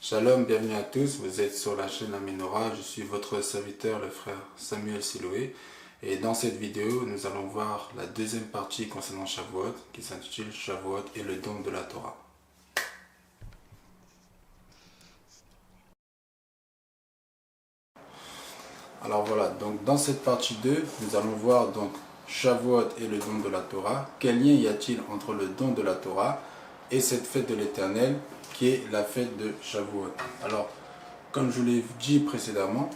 Shalom, bienvenue à tous, vous êtes sur la chaîne Aminora, je suis votre serviteur, le frère Samuel Siloué. Et dans cette vidéo, nous allons voir la deuxième partie concernant Shavuot, qui s'intitule Shavuot et le don de la Torah. Alors voilà, donc dans cette partie 2, nous allons voir donc Shavuot et le don de la Torah. Quel lien y a-t-il entre le don de la Torah et cette fête de l'Éternel qui est la fête de Shavuot? Alors, comme je vous l'ai dit précédemment,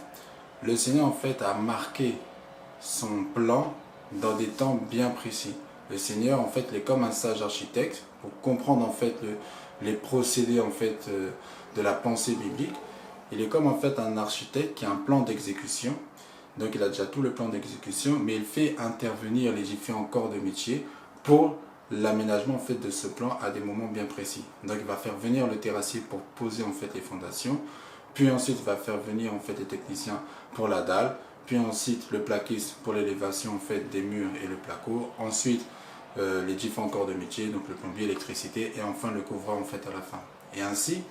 le Seigneur en fait a marqué son plan dans des temps bien précis. Le Seigneur en fait est comme un sage architecte pour comprendre en fait les procédés en fait de la pensée biblique. Il est comme en fait un architecte qui a un plan d'exécution. Donc il a déjà tout le plan d'exécution, mais il fait intervenir les différents corps de métier pour l'aménagement en fait de ce plan à des moments bien précis. Donc il va faire venir le terrassier pour poser en fait les fondations, puis ensuite il va faire venir en fait les techniciens pour la dalle, puis ensuite le plaquiste pour l'élévation en fait des murs et le placo, ensuite les différents corps de métier, donc le plombier, l'électricité, et enfin le couvreur en fait à la fin. Et ainsi,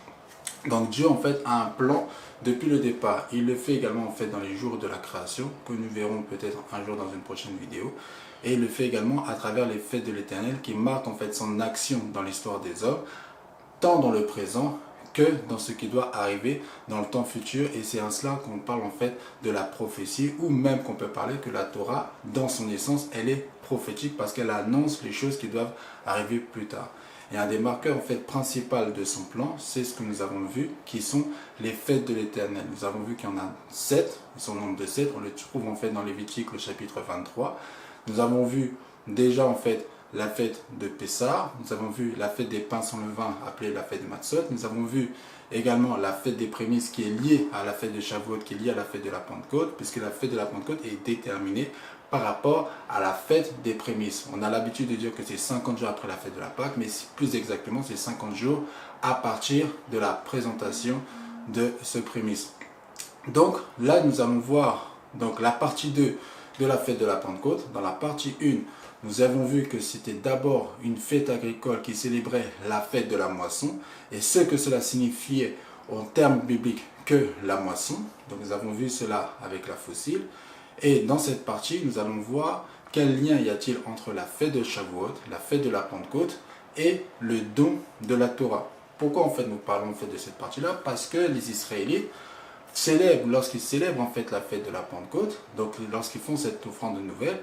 donc Dieu en fait a un plan depuis le départ. Il le fait également en fait dans les jours de la création, que nous verrons peut-être un jour dans une prochaine vidéo. Et il le fait également à travers les fêtes de l'Éternel qui marquent en fait son action dans l'histoire des hommes, tant dans le présent que dans ce qui doit arriver dans le temps futur. Et c'est en cela qu'on parle en fait de la prophétie, ou même qu'on peut parler que la Torah, dans son essence, elle est prophétique parce qu'elle annonce les choses qui doivent arriver plus tard. Et un des marqueurs en fait principal de son plan, c'est ce que nous avons vu, qui sont les fêtes de l'Éternel. Nous avons vu qu'il y en a 7, ils sont au nombre de 7, on les trouve en fait dans Lévitique, le chapitre 23. Nous avons vu déjà en fait la fête de Pessah, nous avons vu la fête des pains sans levain, appelée la fête de Matzot, nous avons vu également la fête des prémices qui est liée à la fête de Shavuot, qui est liée à la fête de la Pentecôte, puisque la fête de la Pentecôte est déterminée par rapport à la fête des prémices. On a l'habitude de dire que c'est 50 jours après la fête de la Pâque, mais plus exactement c'est 50 jours à partir de la présentation de ce prémisse. Donc là nous allons voir donc, la partie 2 de la fête de la Pentecôte. Dans la partie 1, nous avons vu que c'était d'abord une fête agricole qui célébrait la fête de la moisson et ce que cela signifiait en termes bibliques que la moisson. Donc nous avons vu cela avec la fossile. Et dans cette partie, nous allons voir quel lien y a-t-il entre la fête de Shavuot, la fête de la Pentecôte et le don de la Torah. Pourquoi en fait nous parlons en fait de cette partie-là? Parce que les Israélites célèbrent, lorsqu'ils célèbrent en fait la fête de la Pentecôte, donc lorsqu'ils font cette offrande nouvelle,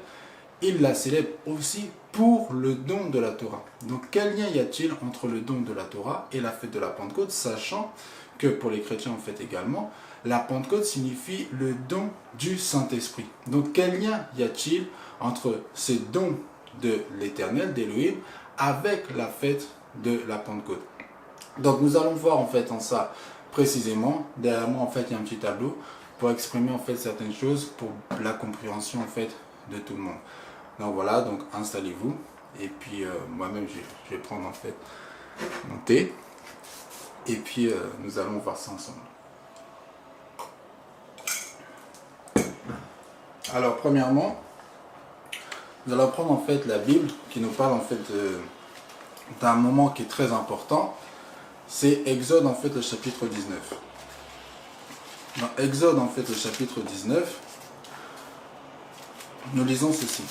ils la célèbrent aussi pour le don de la Torah. Donc quel lien y a-t-il entre le don de la Torah et la fête de la Pentecôte, sachant que pour les chrétiens en fait également, la Pentecôte signifie le don du Saint-Esprit. Donc quel lien y a-t-il entre ces dons de l'Éternel, d'Élohim, avec la fête de la Pentecôte? Donc nous allons voir en fait en ça précisément. Derrière moi en fait il y a un petit tableau pour exprimer en fait certaines choses pour la compréhension en fait de tout le monde. Donc voilà, donc installez-vous et puis moi-même je vais prendre en fait mon thé et puis nous allons voir ça ensemble. Alors premièrement, nous allons prendre en fait la Bible qui nous parle en fait d'un moment qui est très important. C'est Exode en fait le chapitre 19. Dans Exode en fait le chapitre 19, nous lisons ceci.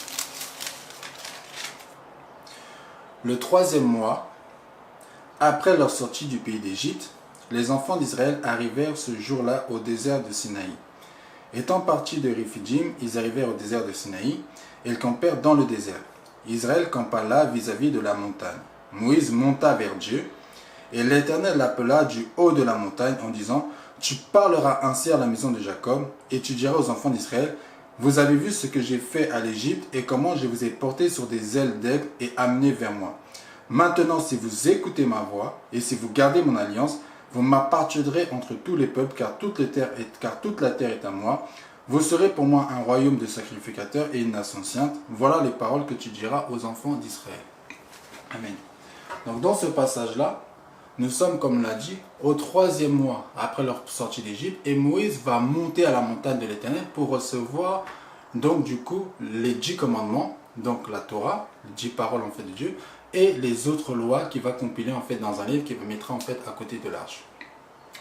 Le 3e mois, après leur sortie du pays d'Égypte, les enfants d'Israël arrivèrent ce jour-là au désert de Sinaï. Étant partis de Riphidim, ils arrivèrent au désert de Sinaï et ils campèrent dans le désert. Israël campa là vis-à-vis de la montagne. Moïse monta vers Dieu et l'Éternel l'appela du haut de la montagne en disant « Tu parleras ainsi à la maison de Jacob et tu diras aux enfants d'Israël « Vous avez vu ce que j'ai fait à l'Égypte et comment je vous ai porté sur des ailes d'aigle et amené vers moi. Maintenant, si vous écoutez ma voix et si vous gardez mon alliance, vous m'appartiendrez entre tous les peuples, car toute la terre est à moi. Vous serez pour moi un royaume de sacrificateurs et une nation sainte. Voilà les paroles que tu diras aux enfants d'Israël. » Amen. Donc dans ce passage-là, nous sommes, comme on l'a dit, au 3e mois après leur sortie d'Égypte, et Moïse va monter à la montagne de l'Éternel pour recevoir donc du coup les 10 commandements, donc la Torah, les 10 paroles en fait de Dieu, et les autres lois qu'il va compiler en fait dans un livre qu'il mettra en fait à côté de l'arche.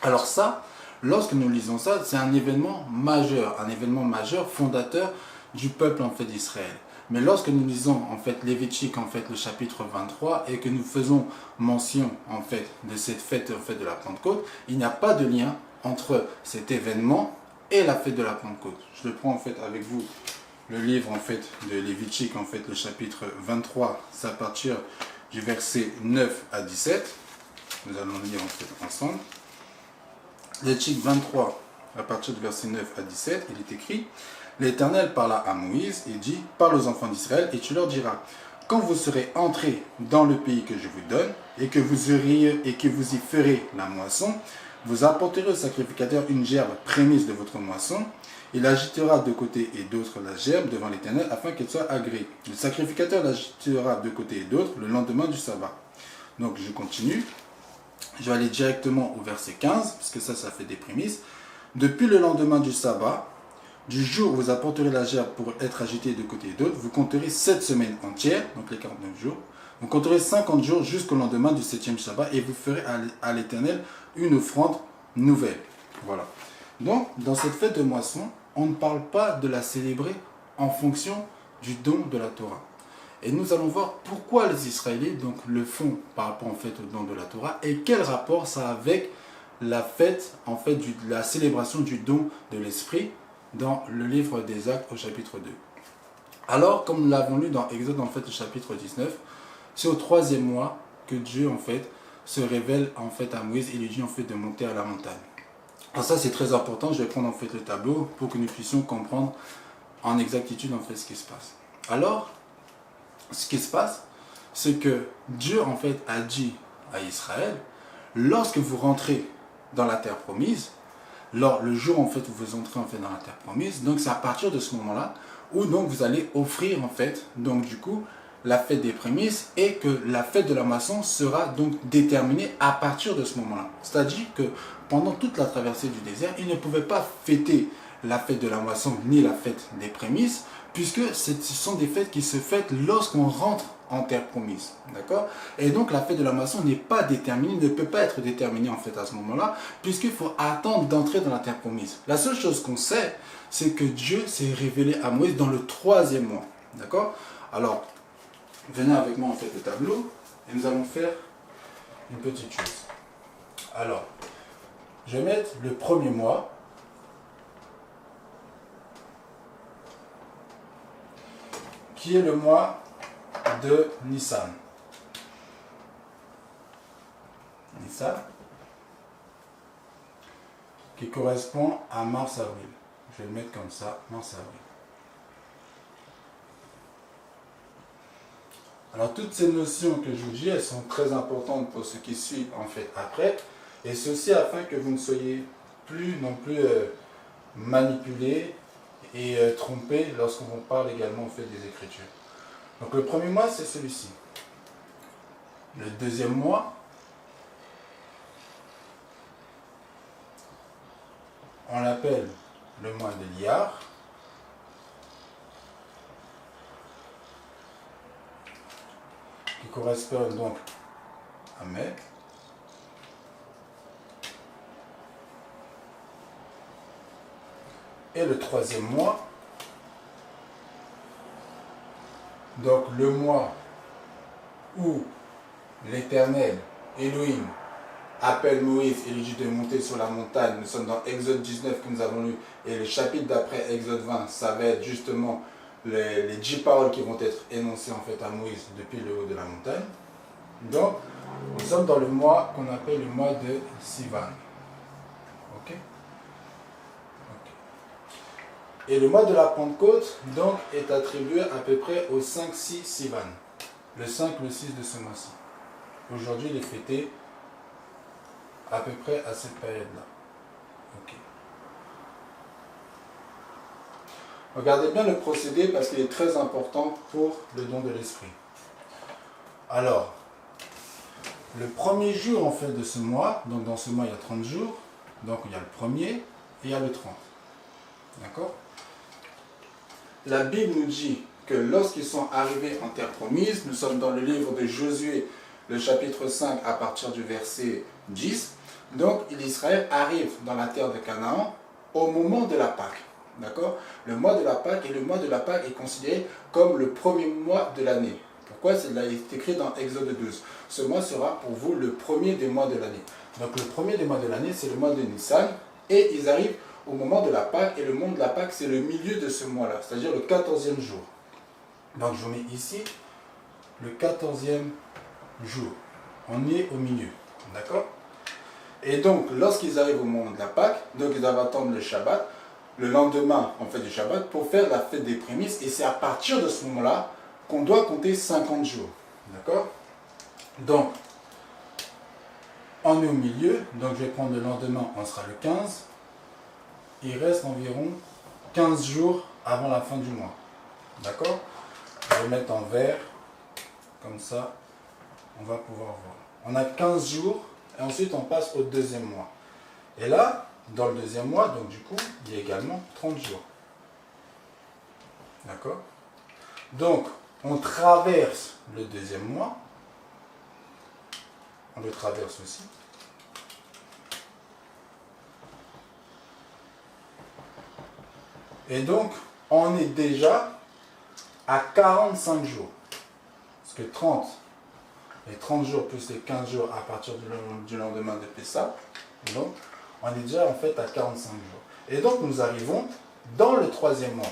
Alors ça, lorsque nous lisons ça, c'est un événement majeur fondateur du peuple en fait d'Israël. Mais lorsque nous lisons en fait Lévitique en fait le chapitre 23 et que nous faisons mention en fait de cette fête en fait de la Pentecôte, il n'y a pas de lien entre cet événement et la fête de la Pentecôte. Je le prends en fait avec vous le livre en fait de Lévitique en fait le chapitre 23, c'est à partir du verset 9 à 17. Nous allons lire en fait ensemble. Lévitique 23 à partir du verset 9 à 17, il est écrit: L'Éternel parla à Moïse et dit: Parle aux enfants d'Israël et tu leur diras: Quand vous serez entrés dans le pays que je vous donne et que vous y ferez la moisson, vous apporterez au sacrificateur une gerbe prémisse de votre moisson. Il agitera de côté et d'autre la gerbe devant l'Éternel afin qu'elle soit agréée. Le sacrificateur l'agitera de côté et d'autre le lendemain du sabbat. Donc je continue. Je vais aller directement au verset 15, parce que ça fait des prémices. Depuis le lendemain du sabbat, du jour où vous apporterez la gerbe pour être agitée de côté et d'autre, vous compterez 7 semaines entières, donc les 49 jours. Vous compterez 50 jours jusqu'au lendemain du 7e sabbat et vous ferez à l'Éternel une offrande nouvelle. Voilà. Donc, dans cette fête de moisson, on ne parle pas de la célébrer en fonction du don de la Torah. Et nous allons voir pourquoi les Israélites donc, le font par rapport en fait, au don de la Torah et quel rapport ça a avec la fête, en fait, la célébration du don de l'Esprit dans le livre des Actes au chapitre 2. Alors, comme nous l'avons lu dans Exode en fait, au chapitre 19, c'est au 3e mois que Dieu en fait, se révèle en fait, à Moïse et lui dit en fait, de monter à la montagne. Alors ça c'est très important, je vais prendre en fait, le tableau pour que nous puissions comprendre en exactitude en fait, ce qui se passe. Alors, ce qui se passe, c'est que Dieu en fait a dit à Israël, lorsque vous rentrez dans la terre promise, le jour en fait où vous entrez en fait dans la terre promise, donc c'est à partir de ce moment-là où donc vous allez offrir en fait, donc du coup, la fête des prémices et que la fête de la moisson sera donc déterminée à partir de ce moment-là. C'est-à-dire que pendant toute la traversée du désert, ils ne pouvaient pas fêter la fête de la moisson ni la fête des prémices, puisque ce sont des fêtes qui se fêtent lorsqu'on rentre en terre promise. D'accord? Et donc la fête de la moisson n'est pas déterminée, ne peut pas être déterminée en fait à ce moment-là, puisqu'il faut attendre d'entrer dans la terre promise. La seule chose qu'on sait, c'est que Dieu s'est révélé à Moïse dans le 3e mois. D'accord? Alors, venez avec moi en fait le tableau, et nous allons faire une petite chose. Alors, je vais mettre le 1er mois, qui est le mois de Nissan. Nissan, qui correspond à mars-avril. Je vais le mettre comme ça, mars-avril. Alors toutes ces notions que je vous dis, elles sont très importantes pour ce qui suit en fait après. Et ceci afin que vous ne soyez plus non plus manipulés et trompés lorsqu'on vous parle également en fait des Écritures. Donc le 1er mois, c'est celui-ci. Le 2e mois, on l'appelle le mois de Iyar. Qui correspond donc à mai. Et le 3e mois, donc le mois où l'Éternel, Elohim, appelle Moïse et lui dit de monter sur la montagne. Nous sommes dans Exode 19 que nous avons lu, et le chapitre d'après, Exode 20, ça va être justement les 10 paroles qui vont être énoncées en fait à Moïse depuis le haut de la montagne. Donc, nous sommes dans le mois qu'on appelle le mois de Sivan. Ok? Et le mois de la Pentecôte, donc, est attribué à peu près au 5-6 Sivan. Le 5, le 6 de ce mois-ci. Aujourd'hui, il est fêté à peu près à cette période-là. Ok. Regardez bien le procédé parce qu'il est très important pour le don de l'esprit. Alors, le premier jour en fait de ce mois, donc dans ce mois il y a 30 jours, donc il y a le 1er et il y a le 30. D'accord? La Bible nous dit que lorsqu'ils sont arrivés en terre promise, nous sommes dans le livre de Josué, le chapitre 5 à partir du verset 10, Donc l'Israël arrive dans la terre de Canaan au moment de la Pâque. D'accord? Le mois de la Pâque, et le mois de la Pâque est considéré comme le premier mois de l'année. Pourquoi? C'est écrit dans Exode 12. Ce mois sera pour vous le premier des mois de l'année. Donc le premier des mois de l'année, c'est le mois de Nissan. Et ils arrivent au moment de la Pâque. Et le moment de la Pâque, c'est le milieu de ce mois-là, c'est-à-dire le 14e jour. Donc je vous mets ici le 14e jour. On est au milieu. D'accord? Et donc, lorsqu'ils arrivent au moment de la Pâque, donc ils doivent attendre le Shabbat, le lendemain en fait du Shabbat, pour faire la fête des prémices. Et c'est à partir de ce moment-là qu'on doit compter 50 jours. D'accord? Donc, on est au milieu. Donc, je vais prendre le lendemain, on sera le 15. Il reste environ 15 jours avant la fin du mois. D'accord? Je vais mettre en vert. Comme ça, on va pouvoir voir. On a 15 jours. Et ensuite, on passe au deuxième mois. Et là, dans le deuxième mois, donc du coup, il y a également 30 jours. D'accord? Donc, on traverse le deuxième mois. On le traverse aussi. Et donc, on est déjà à 45 jours. Parce que 30, les 30 jours plus les 15 jours à partir du lendemain de Pessah. Donc, on est déjà en fait à 45 jours. Et donc, nous arrivons dans le troisième mois.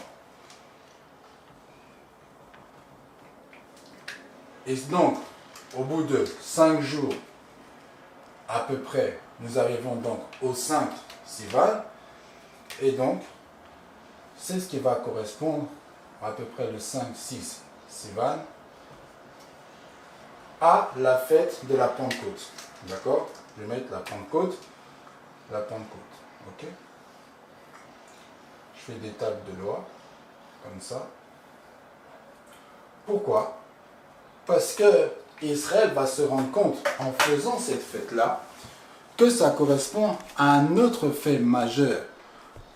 Et donc, au bout de 5 jours, à peu près, nous arrivons donc au 5 Sivan. Et donc, c'est ce qui va correspondre à peu près le 5-6 Sivan à la fête de la Pentecôte. D'accord? Je vais mettre la Pentecôte. La Pentecôte. Ok? Je fais des tables de loi. Comme ça. Pourquoi? Parce que Israël va se rendre compte, en faisant cette fête-là, que ça correspond à un autre fait majeur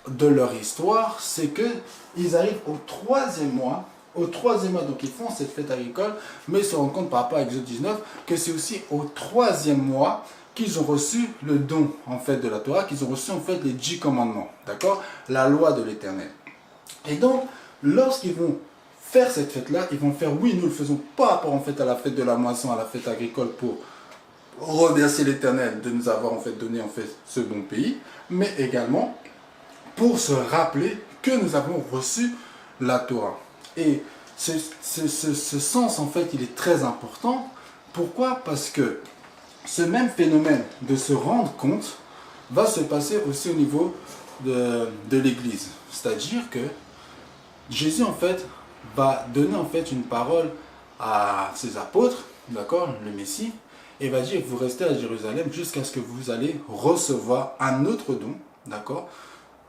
de leur histoire, c'est qu'ils arrivent au troisième mois. Au troisième mois, donc ils font cette fête agricole, mais ils se rendent compte par rapport à Exode 19 que c'est aussi au troisième mois qu'ils ont reçu le don en fait de la Torah, qu'ils ont reçu en fait les 10 commandements, d'accord? La loi de l'Éternel. Et donc, lorsqu'ils vont faire cette fête-là, ils vont faire, oui, nous le faisons pas par rapport en fait à la fête de la moisson, à la fête agricole pour remercier l'Éternel de nous avoir en fait donné en fait ce bon pays, mais également pour se rappeler que nous avons reçu la Torah. Et ce sens, en fait, il est très important. Pourquoi? Parce que ce même phénomène de se rendre compte va se passer aussi au niveau de l'Église. C'est-à-dire que Jésus, en fait, va donner en fait une parole à ses apôtres, d'accord, le Messie, et va dire, vous restez à Jérusalem jusqu'à ce que vous allez recevoir un autre don, d'accord,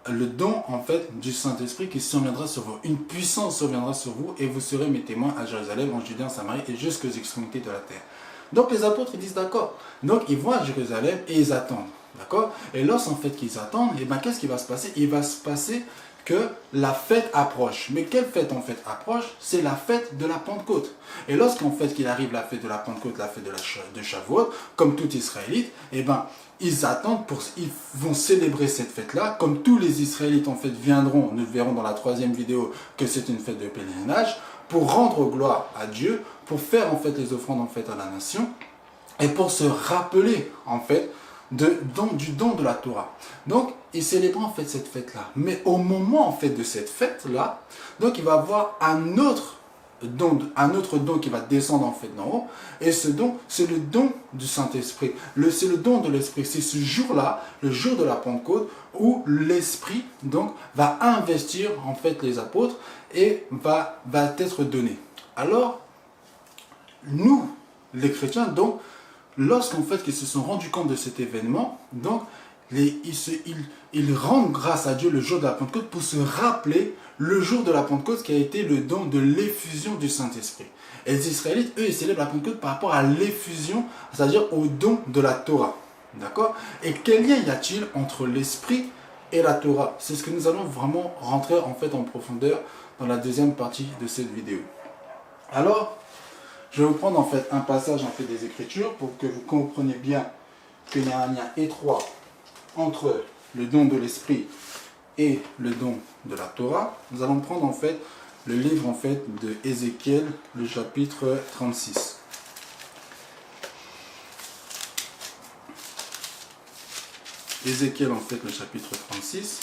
le don en fait du Saint-Esprit qui surviendra sur vous. Une puissance surviendra sur vous et vous serez mes témoins à Jérusalem, en Judée, en Samarie et jusqu'aux extrémités de la terre. Donc les apôtres ils disent d'accord. Donc ils vont à Jérusalem et ils attendent. D'accord? Et lorsqu'en fait qu'ils attendent, et ben qu'est-ce qui va se passer? Il va se passer que la fête approche. Mais quelle fête en fait approche? C'est la fête de la Pentecôte. Et lorsqu'en fait qu'il arrive la fête de la Pentecôte, la fête de Shavuot, comme tout Israélite, et ben ils attendent, ils vont célébrer cette fête-là, comme tous les Israélites en fait viendront, nous verrons dans la troisième vidéo que c'est une fête de pèlerinage, pour rendre gloire à Dieu, pour faire en fait les offrandes en fait à la nation, et pour se rappeler en fait du don de la Torah. Donc, ils célèbrent en fait cette fête-là. Mais au moment en fait de cette fête-là, donc il va y avoir un autre don qui va descendre en fait d'en haut. Et ce don, c'est le don du Saint-Esprit. C'est le don de l'Esprit. C'est ce jour-là, le jour de la Pentecôte, où l'Esprit donc va investir en fait les apôtres et va être donné. Alors, nous, les chrétiens, donc, lorsqu'en fait ils se sont rendus compte de cet événement, donc ils rendent grâce à Dieu le jour de la Pentecôte pour se rappeler le jour de la Pentecôte qui a été le don de l'effusion du Saint-Esprit. Et les Israélites, eux, ils célèbrent la Pentecôte par rapport à l'effusion, c'est-à-dire au don de la Torah. D'accord? Et quel lien y a-t-il entre l'Esprit et la Torah? C'est ce que nous allons vraiment rentrer en fait en profondeur dans la deuxième partie de cette vidéo. Alors, je vais vous prendre en fait un passage en fait des Écritures pour que vous compreniez bien qu'il y a un lien étroit entre le don de l'esprit et le don de la Torah, nous allons prendre en fait le livre en fait de Ézéchiel, le chapitre 36. Ézéchiel en fait le chapitre 36,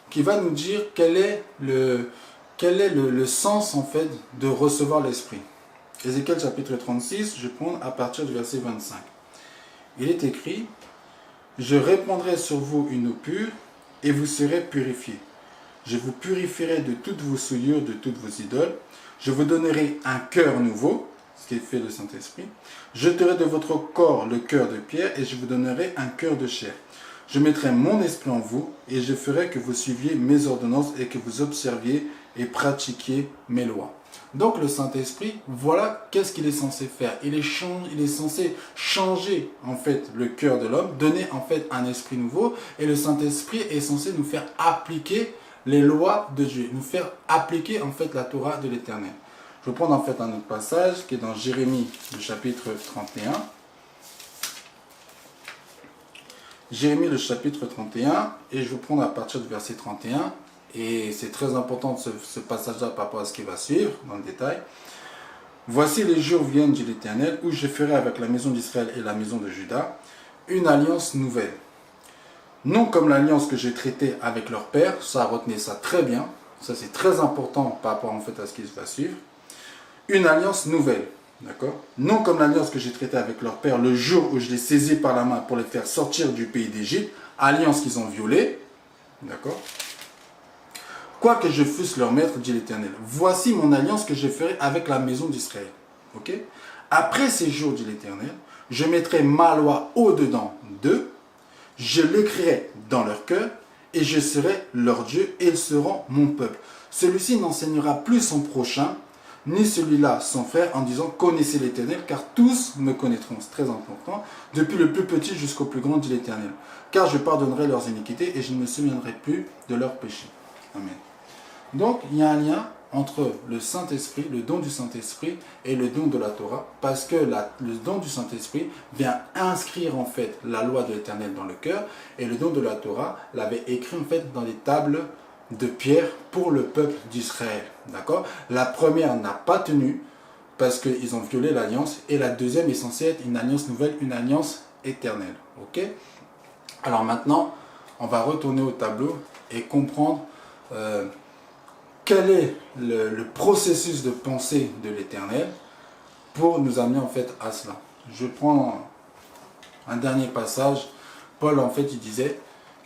qui va nous dire quel est le sens en fait de recevoir l'esprit. Ézéchiel chapitre 36, je prends à partir du verset 25. Il est écrit: je répandrai sur vous une eau pure et vous serez purifiés. Je vous purifierai de toutes vos souillures, de toutes vos idoles. Je vous donnerai un cœur nouveau, ce qui est fait le Saint-Esprit. Je jeterai de votre corps le cœur de pierre et je vous donnerai un cœur de chair. Je mettrai mon esprit en vous et je ferai que vous suiviez mes ordonnances et que vous observiez et pratiquiez mes lois. Donc le Saint-Esprit, voilà qu'est-ce qu'il est censé faire. Il est censé changer en fait le cœur de l'homme, donner en fait un esprit nouveau, et le Saint-Esprit est censé nous faire appliquer les lois de Dieu, nous faire appliquer en fait la Torah de l'Éternel. Je vais prendre en fait un autre passage qui est dans Jérémie, le chapitre 31. Jérémie, le chapitre 31, et je vais prendre à partir du verset 31. Et c'est très important ce passage-là par rapport à ce qui va suivre dans le détail. Voici les jours viennent, dit l'Éternel, où je ferai avec la maison d'Israël et la maison de Juda une alliance nouvelle. Non comme l'alliance que j'ai traitée avec leur père, ça retenez ça très bien, ça c'est très important par rapport en fait à ce qui va suivre. Une alliance nouvelle, d'accord? Non comme l'alliance que j'ai traitée avec leur père le jour où je les saisis par la main pour les faire sortir du pays d'Égypte, alliance qu'ils ont violée, d'accord? Quoique je fusse leur maître, dit l'Éternel, voici mon alliance que je ferai avec la maison d'Israël. Ok? Après ces jours, dit l'Éternel, je mettrai ma loi au-dedans d'eux, je l'écrirai dans leur cœur, et je serai leur Dieu, et ils seront mon peuple. Celui-ci n'enseignera plus son prochain, ni celui-là son frère, en disant, connaissez l'Éternel, car tous me connaîtront. C'est très important. Depuis le plus petit jusqu'au plus grand, dit l'Éternel. Car je pardonnerai leurs iniquités, et je ne me souviendrai plus de leurs péchés. Amen. Donc, il y a un lien entre le Saint-Esprit, le don du Saint-Esprit et le don de la Torah, parce que le don du Saint-Esprit vient inscrire en fait la loi de l'Éternel dans le cœur, et le don de la Torah l'avait écrit en fait dans les tables de pierre pour le peuple d'Israël. D'accord? La première n'a pas tenu parce qu'ils ont violé l'alliance, et la deuxième est censée être une alliance nouvelle, une alliance éternelle. Ok? Alors maintenant, on va retourner au tableau et comprendre quel est le processus de pensée de l'Éternel pour nous amener en fait à cela. Je prends un dernier passage. Paul en fait il disait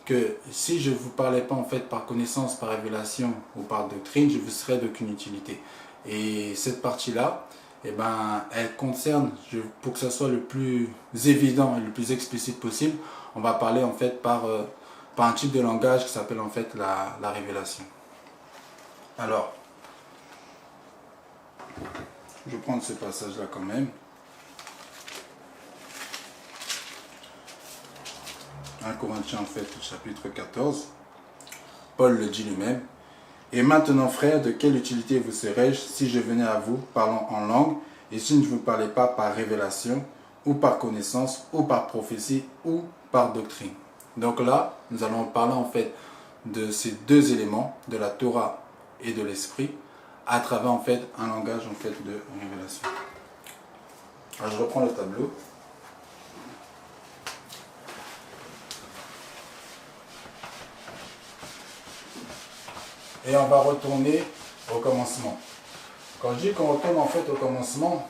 que si je ne vous parlais pas en fait par connaissance, par révélation ou par doctrine, je vous serais d'aucune utilité. Et cette partie-là, eh ben, elle concerne, pour que ça soit le plus évident et le plus explicite possible, on va parler en fait par un type de langage qui s'appelle en fait la révélation. Alors, je vais prendre ce passage-là quand même. 1 Corinthiens en fait, chapitre 14. Paul le dit lui-même. Et maintenant, frères, de quelle utilité vous serais-je si je venais à vous parlant en langue, et si je ne vous parlais pas par révélation, ou par connaissance, ou par prophétie, ou par doctrine? Donc là, nous allons parler en fait de ces deux éléments, de la Torah et de l'esprit, à travers en fait un langage en fait de révélation. Alors je reprends le tableau. Et on va retourner au commencement. Quand je dis qu'on retourne en fait au commencement,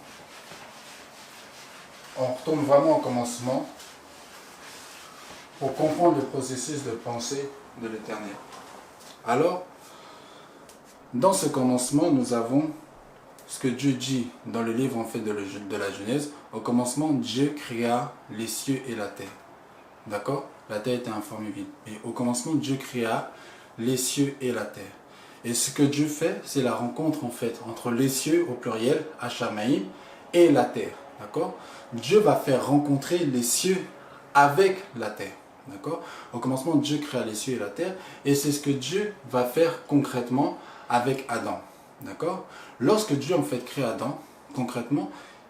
on retourne vraiment au commencement pour comprendre le processus de pensée de l'Éternel. Alors, dans ce commencement, nous avons ce que Dieu dit dans le livre en fait de la Genèse. Au commencement, Dieu créa les cieux et la terre. D'accord? La terre était informe et vide. Et au commencement, Dieu créa les cieux et la terre. Et ce que Dieu fait, c'est la rencontre en fait entre les cieux au pluriel, Hashamaïm, et la terre. D'accord? Dieu va faire rencontrer les cieux avec la terre. D'accord? Au commencement, Dieu créa les cieux et la terre. Et c'est ce que Dieu va faire concrètement avec Adam. D'accord? Lorsque Dieu en fait crée Adam, concrètement,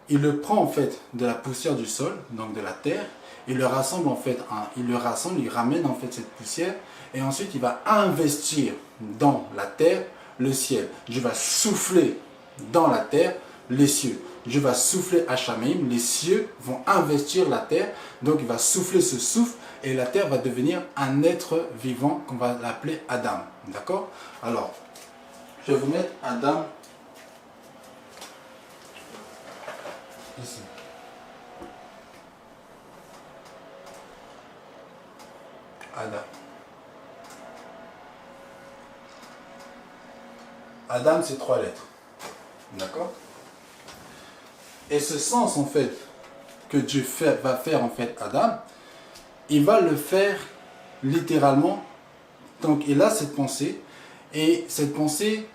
il le prend en fait de la poussière du sol, donc de la terre, il le rassemble en fait, il ramène en fait cette poussière, et ensuite il va investir dans la terre le ciel. Dieu va souffler dans la terre les cieux. Dieu va souffler à Shamaïm, les cieux vont investir la terre, donc il va souffler ce souffle, et la terre va devenir un être vivant qu'on va l'appeler Adam. D'accord? Alors, je vais vous mettre Adam ici. Adam. Adam, c'est 3 lettres. D'accord? Et ce sens, en fait, que Dieu va faire, en fait, Adam, il va le faire littéralement. Donc, il a cette pensée, et cette pensée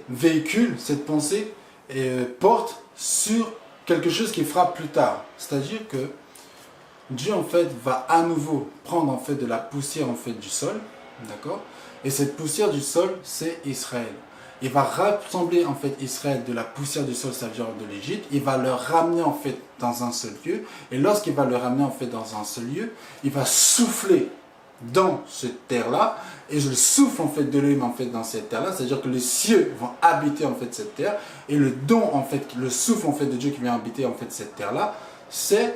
véhicule, cette pensée porte sur quelque chose qu'il fera plus tard. C'est-à-dire que Dieu en fait va à nouveau prendre en fait de la poussière en fait du sol, d'accord? Et cette poussière du sol, c'est Israël. Il va rassembler en fait Israël de la poussière du sol, ça veut dire de l'Égypte. Il va le ramener en fait dans un seul lieu. Et lorsqu'il va le ramener en fait dans un seul lieu, il va souffler dans cette terre-là. Et je le souffle en fait de lui en fait dans cette terre-là. C'est-à-dire que les cieux vont habiter en fait cette terre. Et le don en fait, le souffle en fait de Dieu qui vient habiter en fait cette terre-là, c'est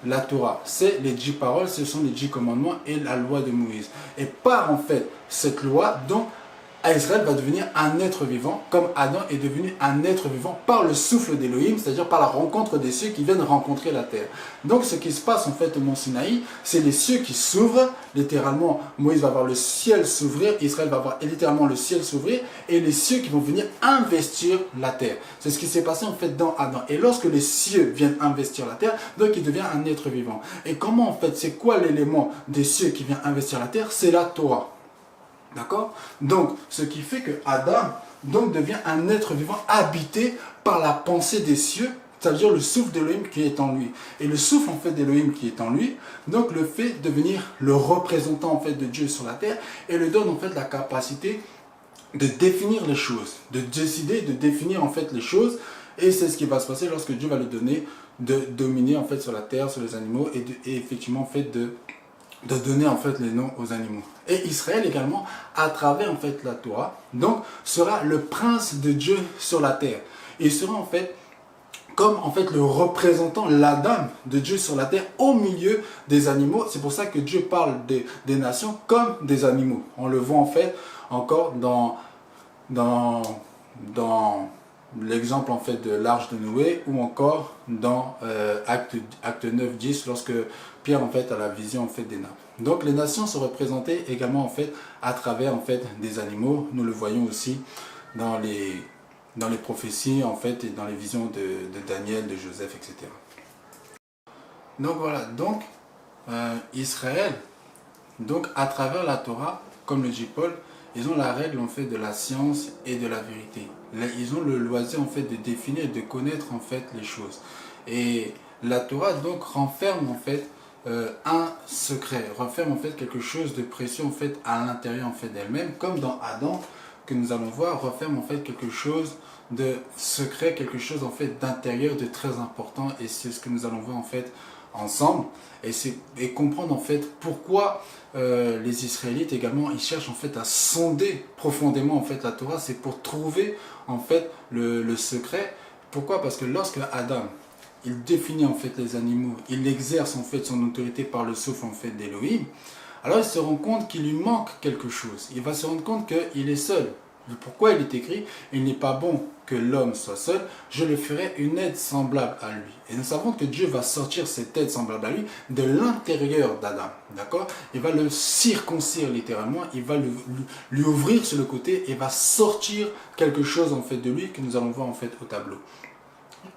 la Torah, c'est les 10 paroles, ce sont les 10 commandements et la loi de Moïse. Et par en fait cette loi, donc Israël va devenir un être vivant, comme Adam est devenu un être vivant par le souffle d'Élohim, c'est-à-dire par la rencontre des cieux qui viennent rencontrer la terre. Donc ce qui se passe en fait au mont Sinaï, c'est les cieux qui s'ouvrent, littéralement Moïse va voir le ciel s'ouvrir, Israël va voir littéralement le ciel s'ouvrir, et les cieux qui vont venir investir la terre. C'est ce qui s'est passé en fait dans Adam. Et lorsque les cieux viennent investir la terre, donc il devient un être vivant. Et comment en fait, c'est quoi l'élément des cieux qui vient investir la terre? C'est la Torah. D'accord? Donc, ce qui fait que Adam donc, devient un être vivant habité par la pensée des cieux, c'est-à-dire le souffle d'Élohim qui est en lui. Et le souffle en fait d'Élohim qui est en lui, donc le fait devenir le représentant en fait de Dieu sur la terre et lui donne en fait la capacité de définir les choses, de décider, de définir en fait les choses. Et c'est ce qui va se passer lorsque Dieu va lui donner de dominer en fait sur la terre, sur les animaux et effectivement en fait de donner en fait les noms aux animaux. Et Israël également, à travers en fait la Torah, donc sera le prince de Dieu sur la terre. Il sera en fait comme en fait le représentant, l'Adam de Dieu sur la terre au milieu des animaux. C'est pour ça que Dieu parle des nations comme des animaux. On le voit en fait encore dans l'exemple en fait de l'arche de Noé ou encore dans acte 9, 10 lorsque Pierre en fait a la vision en fait des nappes. Donc les nations sont représentées également en fait à travers en fait des animaux. Nous le voyons aussi dans les prophéties en fait et dans les visions de Daniel, de Joseph, etc. Donc voilà, donc Israël, donc à travers la Torah, comme le dit Paul, ils ont la règle en fait de la science et de la vérité. Ils ont le loisir en fait de définir et de connaître en fait les choses. Et la Torah donc renferme en fait un secret, renferme en fait quelque chose de précieux en fait à l'intérieur en fait d'elle-même, comme dans Adam que nous allons voir, renferme en fait quelque chose de secret, quelque chose en fait d'intérieur, de très important, et c'est ce que nous allons voir en fait ensemble et comprendre en fait pourquoi les Israélites également ils cherchent en fait à sonder profondément en fait la Torah. C'est pour trouver en fait le secret. Pourquoi? Parce que lorsque Adam il définit en fait les animaux, il exerce en fait son autorité par le souffle en fait d'Élohim, alors il se rend compte qu'il lui manque quelque chose. Il va se rendre compte qu'il est seul. Pourquoi il est écrit, il n'est pas bon que l'homme soit seul, je le ferai une aide semblable à lui. Et nous savons que Dieu va sortir cette aide semblable à lui de l'intérieur d'Adam. D'accord? Il va le circoncire littéralement, il va lui ouvrir sur le côté et va sortir quelque chose en fait de lui que nous allons voir en fait au tableau.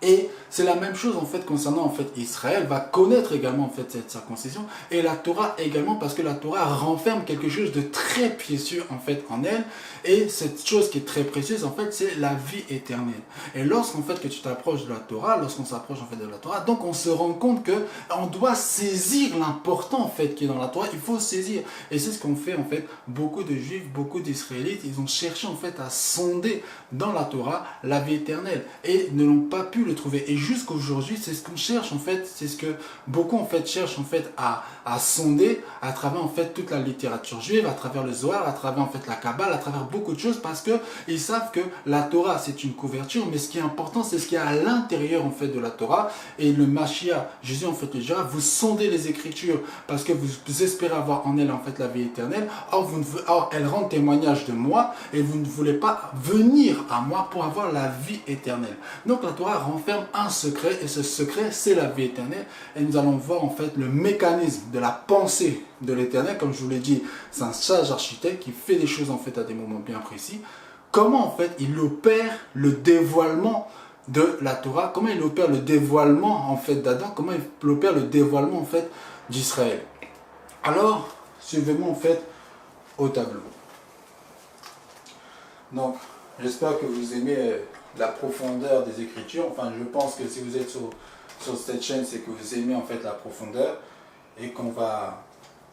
Et c'est la même chose en fait concernant en fait Israël va connaître également en fait cette circoncision et la Torah également parce que la Torah renferme quelque chose de très précieux en fait en elle et cette chose qui est très précieuse en fait c'est la vie éternelle. Et lorsqu'en fait que tu t'approches de la Torah, lorsqu'on s'approche en fait de la Torah, donc on se rend compte que on doit saisir l'important en fait qui est dans la Torah, il faut saisir et c'est ce qu'ont fait en fait beaucoup de Juifs, beaucoup d'Israélites, ils ont cherché en fait à sonder dans la Torah la vie éternelle et ne l'ont pas pu le trouver. Et jusqu'à aujourd'hui, c'est ce qu'on cherche en fait, c'est ce que beaucoup en fait cherchent en fait à sonder à travers en fait toute la littérature juive, à travers le Zohar, à travers en fait la Kabbale, à travers beaucoup de choses parce que ils savent que la Torah c'est une couverture, mais ce qui est important c'est ce qu'il y a à l'intérieur en fait de la Torah et le Mashiach, Jésus en fait déjà, vous sondez les Écritures parce que vous espérez avoir en elle en fait la vie éternelle. Or elle rend témoignage de moi et vous ne voulez pas venir à moi pour avoir la vie éternelle. Donc la Torah renferme un secret et ce secret c'est la vie éternelle et nous allons voir en fait le mécanisme de la pensée de l'éternel. Comme je vous l'ai dit, c'est un sage architecte qui fait des choses en fait à des moments bien précis. Comment en fait il opère le dévoilement de la Torah, comment il opère le dévoilement en fait d'Adam, comment il opère le dévoilement en fait d'Israël. Alors suivez-moi en fait au tableau. Donc j'espère que vous aimez la profondeur des Écritures. Enfin, je pense que si vous êtes sur cette chaîne, c'est que vous aimez en fait la profondeur et qu'on va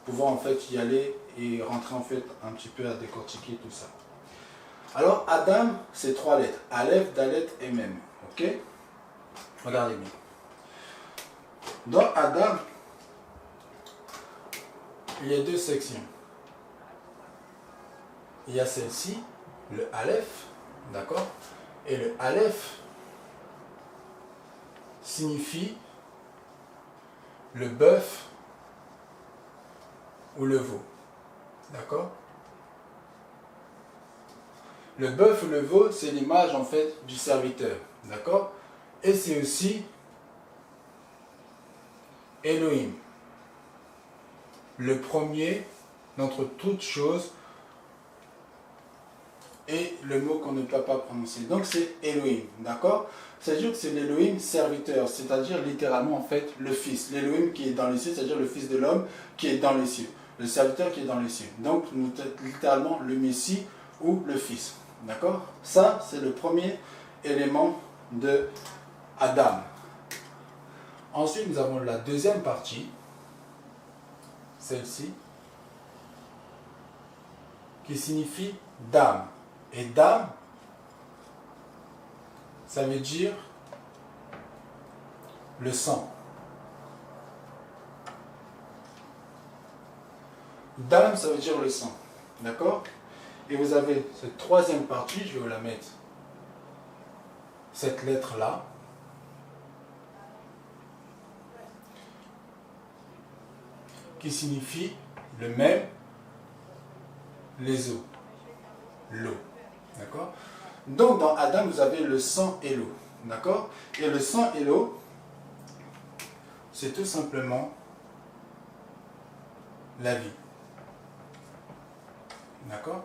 pouvoir en fait y aller et rentrer en fait un petit peu à décortiquer tout ça. Alors, Adam, c'est 3 lettres. Aleph, Dalet et Mem. Ok? Regardez bien. Dans Adam, il y a 2 sections. Il y a celle-ci, le Aleph, d'accord? Et le Aleph signifie le bœuf ou le veau. D'accord? Le bœuf ou le veau, c'est l'image en fait du serviteur. D'accord? Et c'est aussi Elohim. Le premier d'entre toutes choses et le mot qu'on ne peut pas prononcer. Donc c'est Elohim, d'accord? C'est-à-dire que c'est l'Elohim serviteur, c'est-à-dire littéralement en fait le Fils. L'Elohim qui est dans les cieux, c'est-à-dire le Fils de l'homme qui est dans les cieux. Le serviteur qui est dans les cieux. Donc littéralement le Messie ou le Fils. D'accord? Ça, c'est le premier élément de Adam. Ensuite, nous avons la deuxième partie, celle-ci, qui signifie dam. Et dam, ça veut dire le sang. Dam, ça veut dire le sang. D'accord? Et vous avez cette troisième partie, je vais vous la mettre, cette lettre-là, qui signifie le même, les eaux, l'eau. D'accord? Donc dans Adam, vous avez le sang et l'eau. D'accord? Et le sang et l'eau, c'est tout simplement la vie. D'accord?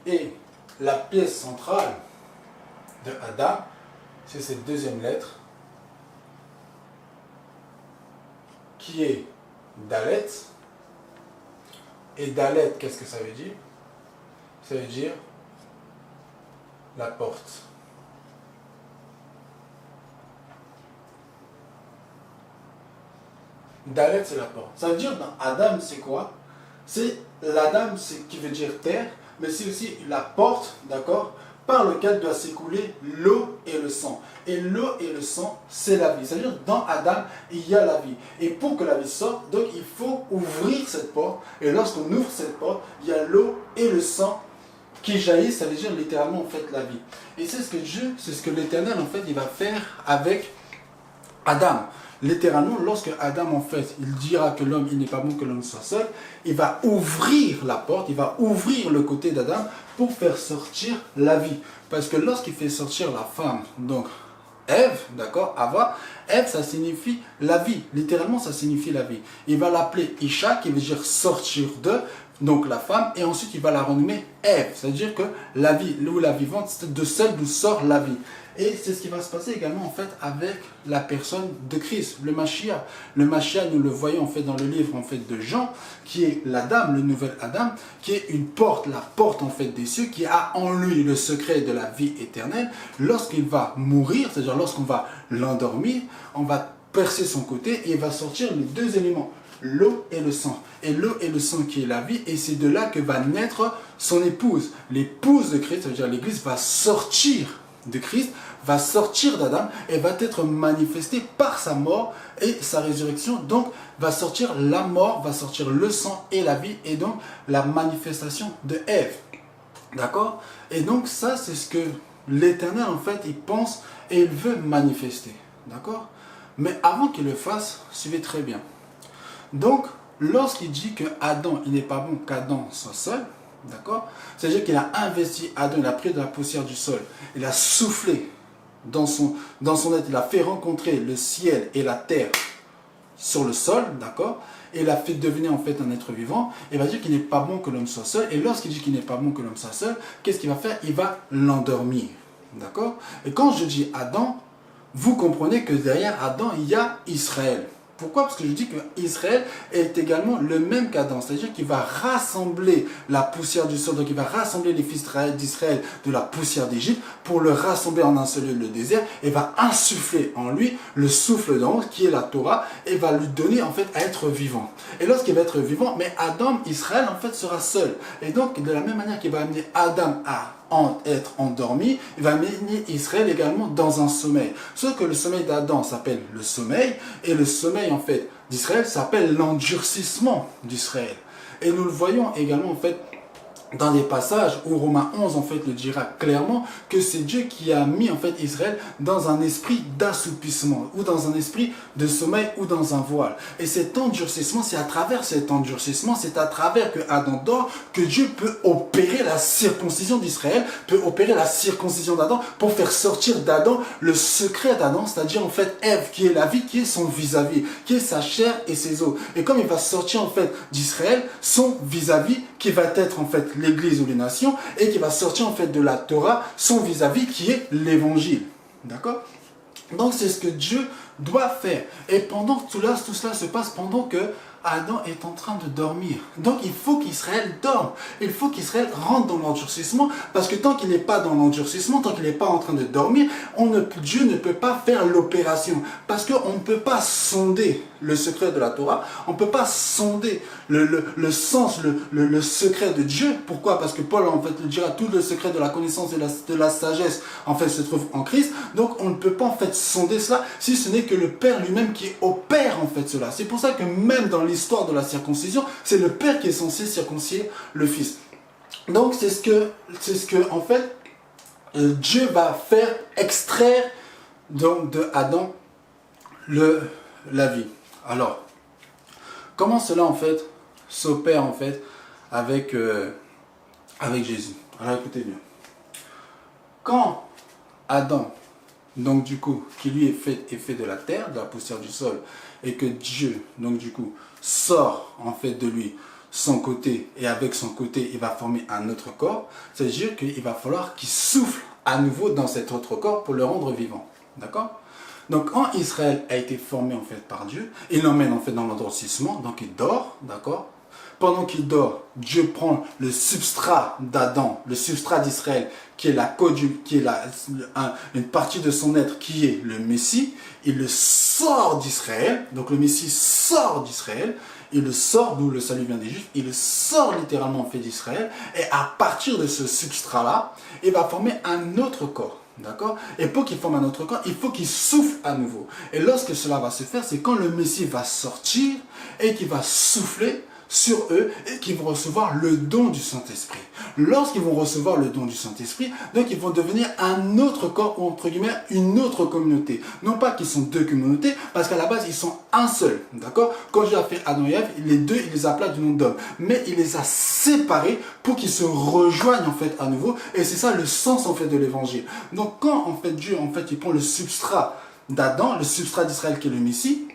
Et la pièce centrale de Adam, c'est cette deuxième lettre qui est Dalet. Et Dalet, qu'est-ce que ça veut dire? Ça veut dire la porte. Dalet, c'est la porte. Ça veut dire dans Adam, c'est quoi? C'est l'Adam, c'est qui veut dire terre, mais c'est aussi la porte, d'accord, par lequel doit s'écouler l'eau et le sang. Et l'eau et le sang, c'est la vie. C'est-à-dire dans Adam, il y a la vie. Et pour que la vie sorte, donc il faut ouvrir cette porte. Et lorsqu'on ouvre cette porte, il y a l'eau et le sang qui jaillissent, ça veut dire littéralement en fait la vie. Et c'est ce que Dieu, c'est ce que l'Éternel en fait, il va faire avec Adam. Littéralement, lorsque Adam en fait, il dira que l'homme, il n'est pas bon que l'homme soit seul, il va ouvrir la porte, il va ouvrir le côté d'Adam pour faire sortir la vie. Parce que lorsqu'il fait sortir la femme, donc Ève, d'accord, Ava, Ève, ça signifie la vie. Littéralement, ça signifie la vie. Il va l'appeler Isha, qui veut dire sortir de, donc la femme, et ensuite il va la renommer Ève, c'est-à-dire que la vie, ou la vivante, c'est de celle d'où sort la vie. Et c'est ce qui va se passer également en fait avec la personne de Christ, le Mashiach. Le Mashiach, nous le voyons en fait dans le livre en fait de Jean, qui est l'Adam, le nouvel Adam, qui est une porte, la porte en fait des cieux, qui a en lui le secret de la vie éternelle. Lorsqu'il va mourir, c'est-à-dire lorsqu'on va l'endormir, on va percer son côté et il va sortir les deux éléments, l'eau et le sang. Et l'eau et le sang qui est la vie, et c'est de là que va naître son épouse. L'épouse de Christ, c'est-à-dire l'Église, va sortir de Christ, va sortir d'Adam et va être manifestée par sa mort et sa résurrection. Donc va sortir la mort, va sortir le sang et la vie, et donc la manifestation de Ève. D'accord? Et donc ça, c'est ce que l'Éternel en fait, il pense et il veut manifester. D'accord? Mais avant qu'il le fasse, suivez très bien. Donc, lorsqu'il dit que Adam, il n'est pas bon qu'Adam soit seul, d'accord? C'est-à-dire qu'il a investi Adam, il a pris de la poussière du sol, il a soufflé dans son être, il a fait rencontrer le ciel et la terre sur le sol, d'accord? Et il a fait devenir en fait un être vivant. Il va dire qu'il n'est pas bon que l'homme soit seul. Et lorsqu'il dit qu'il n'est pas bon que l'homme soit seul, qu'est-ce qu'il va faire? Il va l'endormir, d'accord? Et quand je dis Adam, vous comprenez que derrière Adam, il y a Israël. Pourquoi? Parce que je dis que Israël est également le même qu'Adam, c'est-à-dire qu'il va rassembler la poussière du sol, donc il va rassembler les fils d'Israël de la poussière d'Égypte pour le rassembler en un seul lieu, le désert, et va insuffler en lui le souffle d'en haut qui est la Torah, et va lui donner en fait à être vivant. Et lorsqu'il va être vivant, mais Adam, Israël en fait sera seul. Et donc de la même manière qu'il va amener Adam à être endormi, il va amener Israël également dans un sommeil. Sauf que le sommeil d'Adam s'appelle le sommeil, et le sommeil en fait d'Israël s'appelle l'endurcissement d'Israël. Et nous le voyons également en fait dans des passages où Romains 11 en fait le dira clairement que c'est Dieu qui a mis en fait Israël dans un esprit d'assoupissement ou dans un esprit de sommeil ou dans un voile. Et cet endurcissement, c'est à travers cet endurcissement, c'est à travers que Adam dort que Dieu peut opérer la circoncision d'Israël, peut opérer la circoncision d'Adam pour faire sortir d'Adam le secret d'Adam, c'est-à-dire en fait Ève qui est la vie, qui est son vis-à-vis, qui est sa chair et ses os. Et comme il va sortir en fait d'Israël, son vis-à-vis qui va être en fait l'Église ou les nations, et qui va sortir en fait de la Torah, son vis-à-vis qui est l'Évangile. D'accord? Donc c'est ce que Dieu doit faire. Et pendant que tout cela se passe pendant que Adam est en train de dormir. Donc il faut qu'Israël dorme. Il faut qu'Israël rentre dans l'endurcissement, parce que tant qu'il n'est pas dans l'endurcissement, tant qu'il n'est pas en train de dormir, Dieu ne peut pas faire l'opération. Parce qu'on ne peut pas sonder le secret de la Torah, on ne peut pas sonder le sens, le secret de Dieu. Pourquoi? Parce que Paul en fait le dira, tout le secret de la connaissance et de la sagesse en fait se trouve en Christ. Donc on ne peut pas en fait sonder cela, si ce n'est que le Père lui-même qui opère en fait cela. C'est pour ça que même dans l'histoire de la circoncision, c'est le Père qui est censé circoncire le Fils. Donc c'est ce que en fait Dieu va faire extraire donc de Adam la vie. Alors, comment cela en fait s'opère en fait avec Jésus? Alors écoutez bien. Quand Adam, donc du coup, qui lui est fait de la terre, de la poussière du sol, et que Dieu, donc du coup, sort en fait de lui son côté, et avec son côté, il va former un autre corps, c'est-à-dire qu'il va falloir qu'il souffle à nouveau dans cet autre corps pour le rendre vivant. D'accord? Donc quand Israël a été formé en fait par Dieu, il l'emmène en fait dans l'endormissement, donc il dort, d'accord? Pendant qu'il dort, Dieu prend le substrat d'Adam, le substrat d'Israël, qui est une partie de son être, qui est le Messie. Il le sort d'Israël, donc le Messie sort d'Israël, il le sort, d'où le salut vient des Juifs, il le sort littéralement en fait d'Israël, et à partir de ce substrat-là, il va former un autre corps. D'accord? Et pour qu'il forme un autre corps, il faut qu'il souffle à nouveau. Et lorsque cela va se faire, c'est quand le Messie va sortir et qu'il va souffler sur eux et qu'ils vont recevoir le don du Saint-Esprit. Lorsqu'ils vont recevoir le don du Saint-Esprit, donc ils vont devenir un autre corps, ou entre guillemets une autre communauté. Non pas qu'ils sont deux communautés, parce qu'à la base ils sont un seul. D'accord? Quand Dieu a fait Adam et Ève, les deux il les appela du nom d'homme. Mais il les a séparés pour qu'ils se rejoignent en fait à nouveau. Et c'est ça le sens en fait de l'évangile. Donc quand en fait Dieu en fait il prend le substrat d'Adam, le substrat d'Israël qui est le Messie,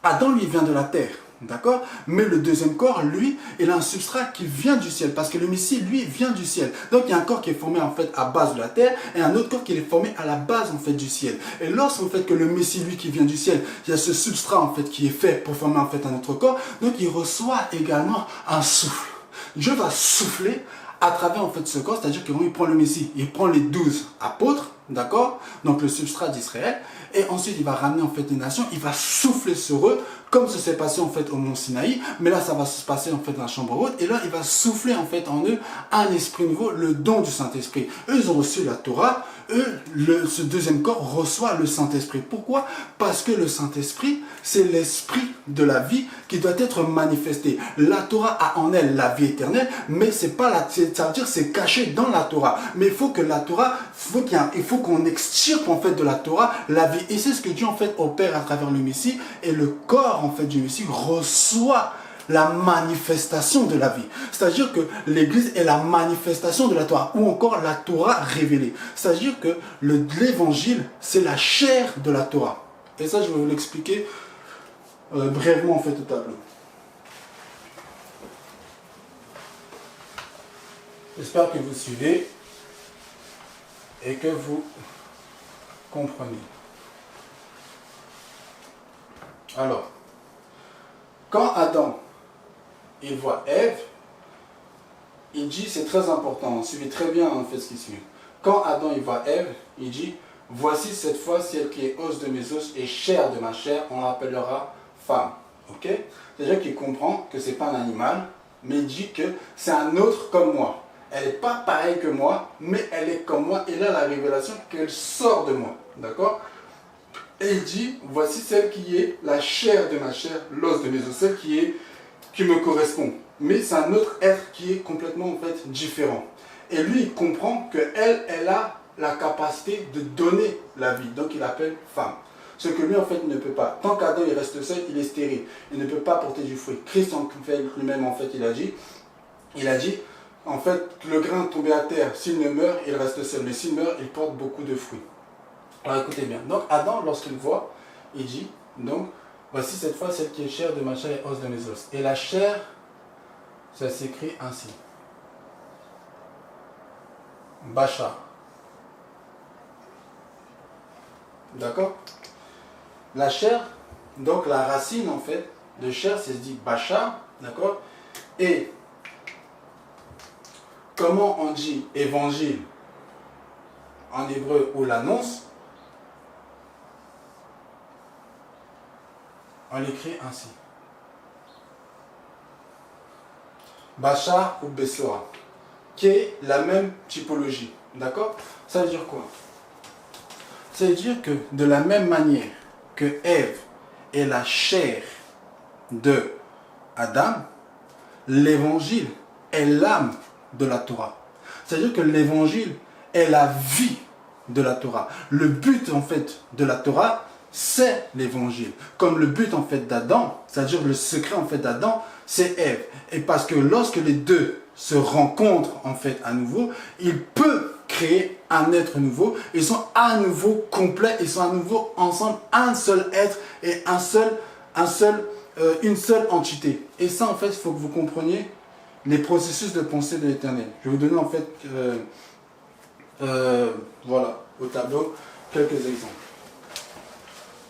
Adam lui vient de la terre. D'accord? Mais le deuxième corps, lui, il a un substrat qui vient du ciel, parce que le Messie, lui, vient du ciel. Donc il y a un corps qui est formé en fait à base de la terre, et un autre corps qui est formé à la base en fait du ciel. Et lorsqu'en fait que le Messie, lui, qui vient du ciel, il y a ce substrat en fait qui est fait pour former en fait un autre corps, donc il reçoit également un souffle. Dieu va souffler à travers en fait ce corps, c'est-à-dire que quand il prend le Messie, il prend les 12 apôtres, d'accord? Donc le substrat d'Israël, et ensuite il va ramener en fait des nations, il va souffler sur eux, comme ce s'est passé en fait au mont Sinaï, mais là ça va se passer en fait dans la chambre haute, et là il va souffler en fait en eux un esprit nouveau, le don du Saint-Esprit. Eux ils ont reçu la Torah, ce deuxième corps reçoit le Saint-Esprit. Pourquoi? Parce que le Saint-Esprit, c'est l'esprit de la vie qui doit être manifesté. La Torah a en elle la vie éternelle, mais c'est pas ça veut dire c'est caché dans la Torah. Mais il faut que la Torah, il faut qu'on extirpe en fait de la Torah la vie. Et c'est ce que Dieu en fait opère à travers le Messie, et le corps en fait du Messie reçoit la manifestation de la vie. C'est-à-dire que l'Église est la manifestation de la Torah, ou encore la Torah révélée. C'est-à-dire que l'Évangile, c'est la chair de la Torah. Et ça, je vais vous l'expliquer brièvement en fait au tableau. J'espère que vous suivez et que vous comprenez. Alors, quand Adam il voit Ève, il dit, c'est très important, suivez très bien en fait ce qui suit. Quand Adam il voit Ève, il dit, voici cette fois celle qui est os de mes os et chair de ma chair, on l'appellera femme. Ok? C'est-à-dire qu'il comprend que c'est pas un animal, mais il dit que c'est un autre comme moi. Elle n'est pas pareille que moi, mais elle est comme moi, et là la révélation qu'elle sort de moi. D'accord? Et il dit, voici celle qui est la chair de ma chair, l'os de mes os, celle qui me correspond. Mais c'est un autre être qui est complètement en fait différent. Et lui, il comprend qu'elle a la capacité de donner la vie. Donc il l'appelle femme. Ce que lui en fait ne peut pas. Tant qu'Adam il reste seul, il est stérile. Il ne peut pas porter du fruit. Christ en fait lui-même en fait il a dit, en fait, le grain tombé à terre, s'il ne meurt, il reste seul. Mais s'il meurt, il porte beaucoup de fruits. Alors écoutez bien. Donc Adam, lorsqu'il voit, il dit, donc, voici cette fois celle qui est chair de ma chair et os de mes os. Et la chair, ça s'écrit ainsi. Bachar. D'accord? La chair, donc la racine en fait de chair, c'est se dit Bachar. D'accord? Et comment on dit évangile en hébreu ou l'annonce? On l'écrit ainsi. Bachar ou Bessora, qui est la même typologie. D'accord? Ça veut dire quoi? Ça veut dire que de la même manière que Ève est la chair de Adam, l'évangile est l'âme de la Torah. C'est-à-dire que l'évangile est la vie de la Torah. Le but en fait de la Torah, c'est l'évangile. Comme le but en fait d'Adam, c'est-à-dire le secret en fait d'Adam, c'est Ève. Et parce que lorsque les deux se rencontrent en fait à nouveau, ils peuvent créer un être nouveau. Ils sont à nouveau complets, ils sont à nouveau ensemble, un seul être et une seule entité. Et ça en fait, il faut que vous compreniez les processus de pensée de l'Éternel. Je vais vous donner en fait, voilà, au tableau, quelques exemples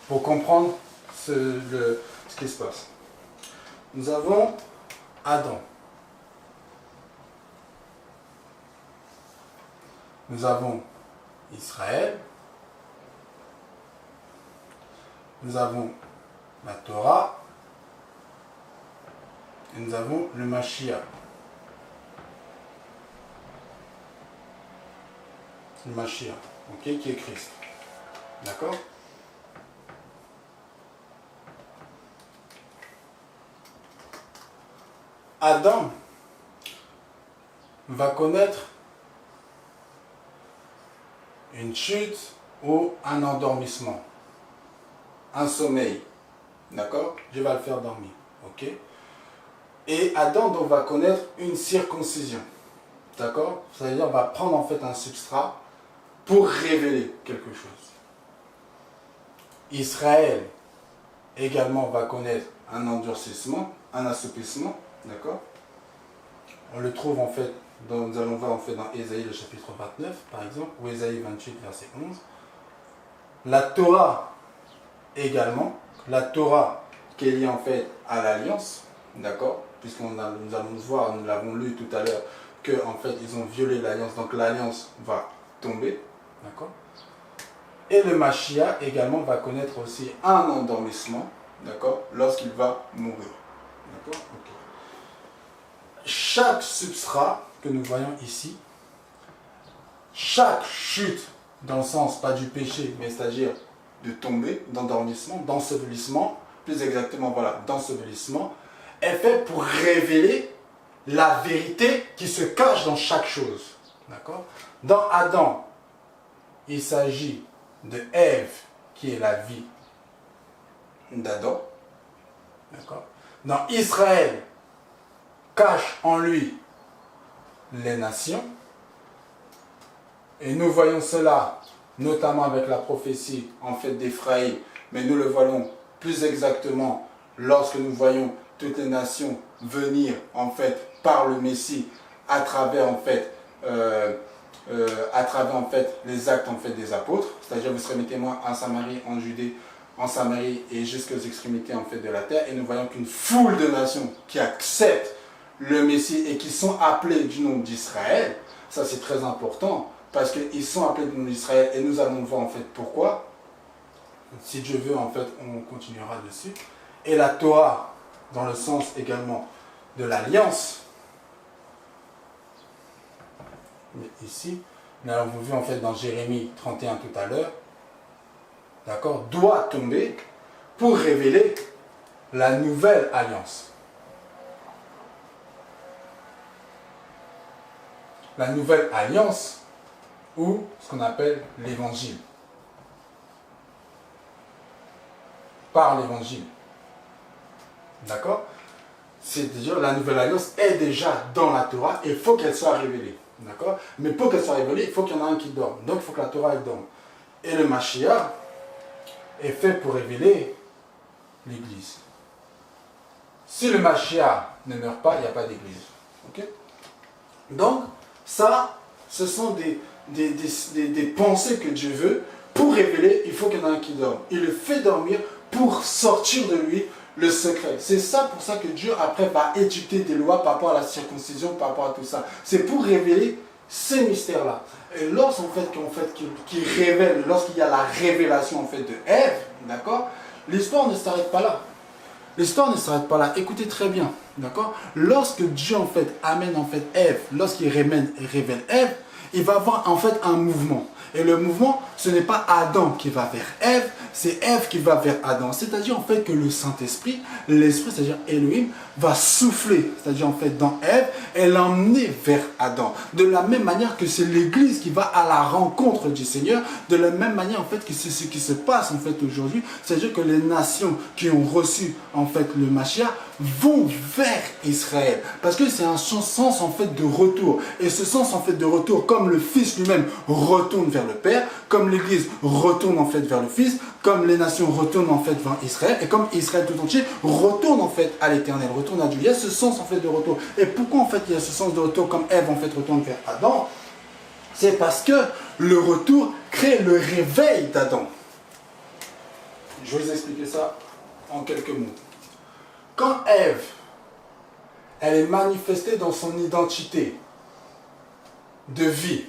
pour comprendre ce qui se passe. Nous avons Adam. Nous avons Israël. Nous avons la Torah. Et nous avons le Mashiach. Le Mashiach, ok, qui est Christ. D'accord? Adam va connaître une chute ou un endormissement, un sommeil. D'accord? Dieu va le faire dormir. Ok? Et Adam donc va connaître une circoncision. D'accord? C'est-à-dire va prendre en fait un substrat pour révéler quelque chose. Israël également va connaître un endurcissement, un assouplissement, d'accord? On le trouve en fait, nous allons voir en fait dans Ésaïe le chapitre 29 par exemple, ou Ésaïe 28 verset 11. La Torah également, la Torah qui est liée en fait à l'alliance, d'accord? Nous allons voir, nous l'avons lu tout à l'heure, que en fait ils ont violé l'alliance, donc l'alliance va tomber, d'accord? Et le Mashiach également va connaître aussi un endormissement, d'accord, lorsqu'il va mourir. D'accord? Okay. Chaque substrat que nous voyons ici, chaque chute, dans le sens, pas du péché, mais c'est-à-dire de tomber, d'endormissement, d'ensevelissement, plus exactement, voilà, d'ensevelissement, est fait pour révéler la vérité qui se cache dans chaque chose. D'accord? Dans Adam, il s'agit de Ève, qui est la vie d'Adam. D'accord? Dans Israël, cache en lui les nations. Et nous voyons cela, notamment avec la prophétie en fait d'Éphraïm, mais nous le voyons plus exactement lorsque nous voyons toutes les nations venir en fait par le Messie à travers en fait les actes en fait des apôtres, c'est-à-dire vous serez mes témoins en Samarie, en Judée, en Samarie et jusqu'aux extrémités en fait de la terre, et nous voyons qu'une foule de nations qui acceptent le Messie et qui sont appelés du nom d'Israël. Ça c'est très important parce qu'ils sont appelés du nom d'Israël et nous allons voir en fait pourquoi. Si Dieu veut en fait on continuera dessus. Et la Torah dans le sens également de l'alliance. Mais ici, nous l'avons vu en fait dans Jérémie 31 tout à l'heure, d'accord, doit tomber pour révéler la nouvelle alliance. La nouvelle alliance ou ce qu'on appelle l'évangile. Par l'évangile. D'accord? C'est-à-dire la nouvelle alliance est déjà dans la Torah et il faut qu'elle soit révélée. D'accord? Mais pour qu'elle soit révélée, il faut qu'il y en ait un qui dorme. Donc il faut que la Torah elle dorme. Et le Mashiach est fait pour révéler l'Église. Si le Mashiach ne meurt pas, il n'y a pas d'Église. Okay? Donc, ça, ce sont des pensées que Dieu veut. Pour révéler, il faut qu'il y en ait un qui dorme. Il le fait dormir pour sortir de lui le secret. C'est ça pour ça que Dieu après va édicter des lois par rapport à la circoncision, par rapport à tout ça. C'est pour révéler ces mystères-là. Et lorsqu'en fait, qu'il révèle, lorsqu'il y a la révélation en fait de Ève, d'accord, l'histoire ne s'arrête pas là. L'histoire ne s'arrête pas là. Écoutez très bien, d'accord. Lorsque Dieu en fait amène en fait Ève, lorsqu'il révèle Ève, il va avoir en fait un mouvement. Et le mouvement, ce n'est pas Adam qui va vers Ève, c'est Ève qui va vers Adam. C'est-à-dire en fait que le Saint-Esprit, l'Esprit, c'est-à-dire Elohim, va souffler, c'est-à-dire en fait dans Ève et l'emmener vers Adam. De la même manière que c'est l'Église qui va à la rencontre du Seigneur, de la même manière en fait que c'est ce qui se passe en fait aujourd'hui, c'est-à-dire que les nations qui ont reçu en fait le Mashiach vont vers Israël. Parce que c'est un sens en fait de retour. Et ce sens en fait de retour, comme le Fils lui-même retourne vers le Père, comme l'Église retourne en fait vers le Fils, comme les nations retournent en fait vers Israël, et comme Israël tout entier retourne en fait à l'Éternel, retourne à Dieu. Il y a ce sens en fait de retour. Et pourquoi en fait il y a ce sens de retour comme Ève en fait retourne vers Adam? C'est parce que le retour crée le réveil d'Adam. Je vais vous expliquer ça en quelques mots. Quand Ève, elle est manifestée dans son identité de vie,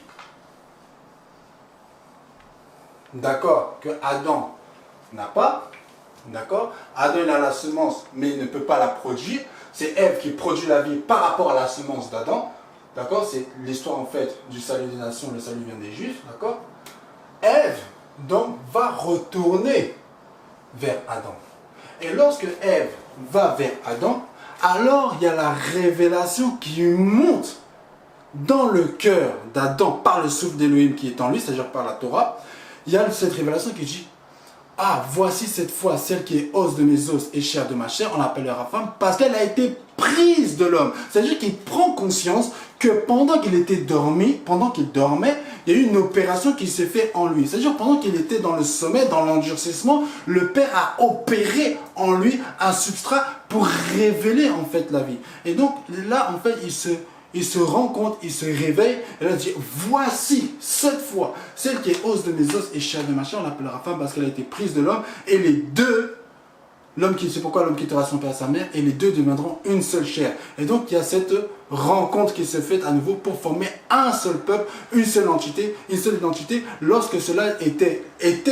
d'accord, que Adam n'a pas, d'accord, Adam il a la semence mais il ne peut pas la produire, c'est Ève qui produit la vie par rapport à la semence d'Adam, d'accord, c'est l'histoire en fait du salut des nations, le salut vient des Juifs, d'accord. Ève donc va retourner vers Adam. Et lorsque Ève va vers Adam, alors il y a la révélation qui monte dans le cœur d'Adam par le souffle d'Élohim qui est en lui, c'est-à-dire par la Torah. Il y a cette révélation qui dit: ah, voici cette fois celle qui est os de mes os et chair de ma chair, on l'appellera femme parce qu'elle a été prise de l'homme. C'est-à-dire qu'il prend conscience que pendant qu'il était dormi, pendant qu'il dormait, il y a eu une opération qui s'est faite en lui. C'est-à-dire pendant qu'il était dans le sommeil, dans l'endurcissement, le Père a opéré en lui un substrat pour révéler en fait la vie. Et donc là, en fait, il se rend compte, il se réveille, et là il dit, voici, cette fois, celle qui est os de mes os et chair de ma chair, on l'appellera femme parce qu'elle a été prise de l'homme, et les deux, c'est pourquoi l'homme quittera son père et sa mère, et les deux deviendront une seule chair. Et donc il y a cette rencontre qui se fait à nouveau pour former un seul peuple, une seule identité, lorsque cela était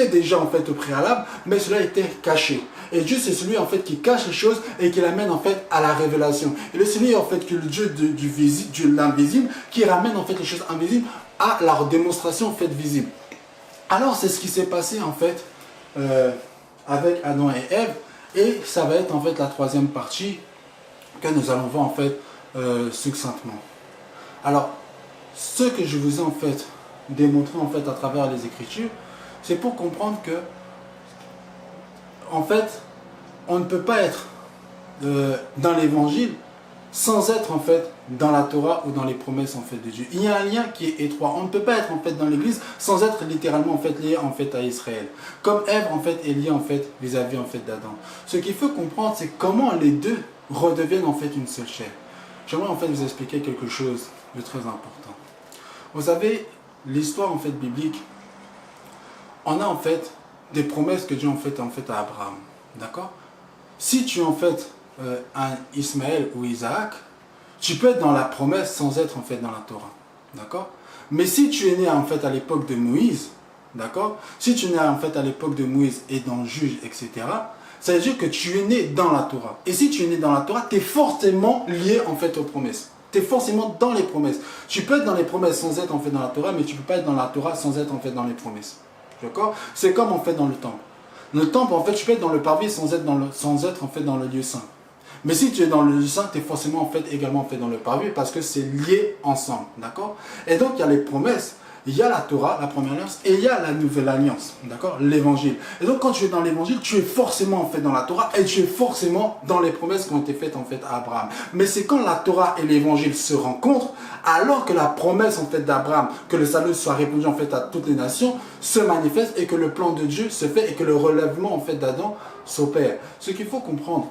déjà en fait au préalable, mais cela était caché. Et Dieu, c'est celui en fait qui cache les choses et qui l'amène en fait à la révélation. Il est celui en fait que le Dieu de l'invisible qui ramène en fait les choses invisibles à la démonstration en fait visible. Alors c'est ce qui s'est passé en fait avec Adam et Ève, et ça va être en fait la troisième partie que nous allons voir en fait succinctement. Alors ce que je vous ai en fait démontré en fait à travers les Écritures, c'est pour comprendre que en fait, on ne peut pas être dans l'évangile sans être en fait dans la Torah ou dans les promesses en fait de Dieu. Il y a un lien qui est étroit. On ne peut pas être en fait dans l'église sans être littéralement en fait lié en fait à Israël. Comme Ève en fait est liée en fait vis-à-vis en fait d'Adam. Ce qu'il faut comprendre, c'est comment les deux redeviennent en fait une seule chair. J'aimerais en fait vous expliquer quelque chose de très important. Vous savez, l'histoire en fait biblique, on a en fait des promesses que Dieu en fait à Abraham. D'accord? Si tu es en fait un Ismaël ou Isaac, tu peux être dans la promesse sans être en fait dans la Torah. D'accord? Mais si tu es né en fait à l'époque de Moïse, d'accord? Si tu es né en fait à l'époque de Moïse et dans le juge, etc., ça veut dire que tu es né dans la Torah. Et si tu es né dans la Torah, tu es forcément lié en fait aux promesses. Tu es forcément dans les promesses. Tu peux être dans les promesses sans être en fait dans la Torah, mais tu ne peux pas être dans la Torah sans être en fait dans les promesses. D'accord? C'est comme en fait dans le temple. Le temple, en fait, tu peux être dans le parvis sans être en fait dans le lieu saint. Mais si tu es dans le lieu saint, tu es forcément en fait également en fait dans le parvis parce que c'est lié ensemble. D'accord? Et donc il y a les promesses, il y a la Torah, la première alliance, et il y a la nouvelle alliance. D'accord? L'évangile. Et donc quand tu es dans l'évangile, tu es forcément en fait dans la Torah et tu es forcément dans les promesses qui ont été faites en fait à Abraham. Mais c'est quand la Torah et l'évangile se rencontrent, alors que la promesse en fait d'Abraham, que le salut soit répandu en fait à toutes les nations, se manifeste et que le plan de Dieu se fait et que le relèvement en fait d'Adam s'opère. Ce qu'il faut comprendre,